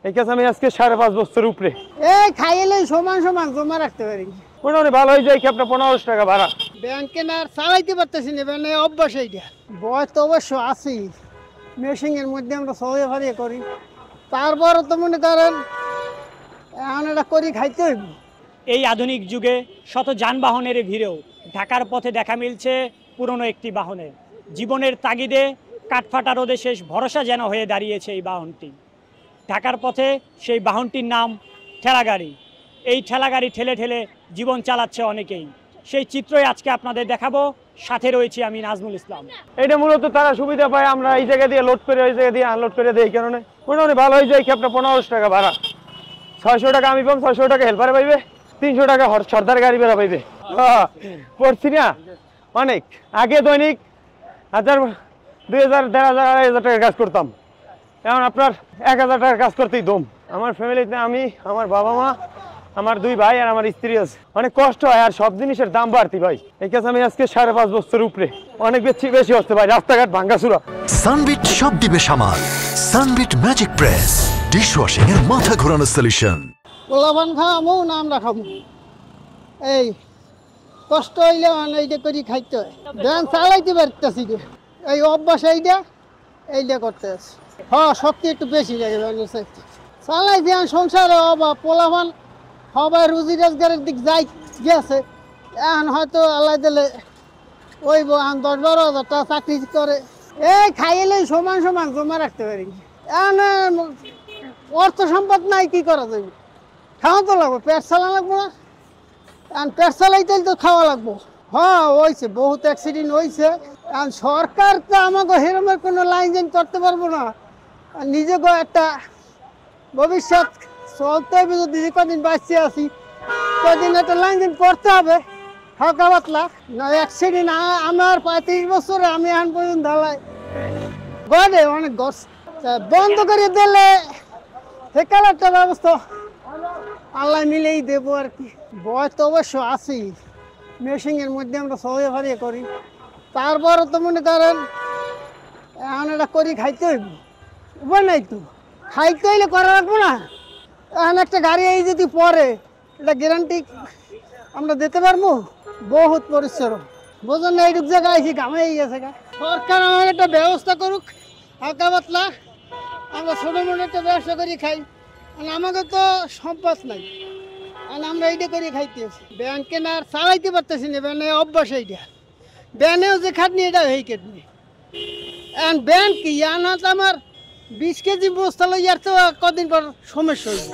এই কাজ আমি আজকে 5.5 বছর উপরে এই খাইলে সমান সমান জমা রাখতে পারি। মোটামুটি ভালো হয়ে যায় কি আপনার 1500 টাকা ভাড়া। ব্যাংকে না চালাইতে পারতেছি না, মানে অভ্যাস এইটা। বয়স তো অবশ্য আছেই, মেশিনের মধ্যে আমরা সহজে ভারিয়ে করি, তারপরও তো মনে করেন এখন এটা করি খাইতে হইব। এই আধুনিক যুগে শত যানবাহনের ভিড়েও ঢাকার পথে দেখা মিলছে পুরনো একটি বাহনে। জীবনের তাগিদে কাঠফাটা রোদে শেষ ভরসা যেন হয়ে দাঁড়িয়েছে এই বাহনটি। ঢাকার পথে সেই বাহনটির নাম ঠেলাগাড়ি। এই ঠেলাগাড়ি ঠেলে ঠেলে জীবন চালাচ্ছে অনেকেই। সেই চিত্রই আজকে আপনাদের দেখাবো, সাথে রয়েছি আমি নাজমুল ইসলাম। এটা মূলত তারা সুবিধা পায়, আমরা এই জায়গা দিয়ে লোড করে ওই জায়গা দিয়ে আনলোড করে দিই। এই কারণে মোটামুটি ভালো হয়ে যায় কি আপনার 1500 টাকা ভাড়া। 600 টাকা আমি পাম, 600 টাকা হেল্পারে পাইবে, 300 টাকা সর্দার গাড়ি বেড়া পাইবে। পড়ছি না অনেক আগে দৈনিক 1000, 2000, 1500, 2000 টাকার কাজ করতাম। এখন আপনার 1000 টাকার কাজ করতেই দম। আমার ফ্যামিলিতে আমি, আমার বাবা মা, আমার 2 ভাই আর আমার স্ত্রী আছে। অনেক কষ্ট হয় আর সব জিনিসের দাম বাড়তি ভাই। এই কাজ আমি আজকে 5.5 বছর উপরে, অনেক বেশি হচ্ছে ভাই। রাস্তাঘাট ভাঙ্গাচুরা। সানবিট সব দিবে সামাল। সানবিট ম্যাজিক প্রেস ডিশওয়াশিং এর মাথা ঘোরানো সলিউশন। পোলাপান খাওয়ামো না আমরা খাবো, এই কষ্ট হইলে এইটা করি খাইতে হয়। ব্যাংক চালাইতে পারতেছি না, এই অভ্যাস এইটা করতে আছে। হ্যাঁ, শক্তি একটু বেশি লাগে ব্যাংকের চাইতে। চালাইছি এখন সংসারে অভাব, পোলাপান সবাই রুজি রোজগারের দিক যাই গেছে। এখন হয়তো আল্লাহ দিলে ওই 10-12 হাজার টাকা চাকরি করে, এই খাইলে সমান সমান জমা রাখতে পারি। এখন অর্থ সম্পদ নাই, কি করা যাবে? খাওয়া তো লাগবে, পেট চালা লাগবো না? এখন পেট চালাইতে তো খাওয়া লাগবো। হ্যাঁ হয়েছে, বহুত অ্যাক্সিডেন্ট হয়েছে। এখন সরকার তো আমাকে সেরকমের কোনো লাইন করতে পারবো না। নিজেকে একটা ভবিষ্যৎ চলতে হবে, যদি কদিন বাঁচিয়ে আছি কদিন একটা লাইন করতে হবে হালকা পাতলা। না অ্যাক্সিডেন্ট আমার 35 বছরে আমি এখন পর্যন্ত ঢালাই গড়ে অনেক গছ বন্ধ করে দিলে সেকাল একটা ব্যবস্থা আল্লাহ মিলেই দেবো আর কি। বয়স তো অবশ্য আছেই, মেশিনের মধ্যে আমরা সহজে ভারিয়ে করি, তারপরও তো মনে করেন এখন এটা করি খাইতে হইব। উপায় নাই তো, খাইতে হইলে করা রাখবো না। এখন একটা গাড়ি এই যদি পরে, এটা গ্যারান্টি আমরা দিতে পারবো? বহুত পরিশ্রম, বোঝেন না? এইটুক জায়গায় আইসি ঘামাই গেছে। সরকার আমার একটা ব্যবস্থা করুক হালকা পাতলা, আমরা ছোটো মোটো একটা ব্যবসা করি খাই। আমাকে তো সম্পদ নাই, আমরা এইটা করে খাইতেছি। ব্যাংকে না আর চালাইতে পারতেছি না, ব্যানে অভ্যাস এইটা। ব্যানেও যে খাটনি, এটা এই খাটনি। এখন ব্যাংক কি আমার 20 কেজি বস্তা লই, আর তো কদিন পর সমস্যা হইব।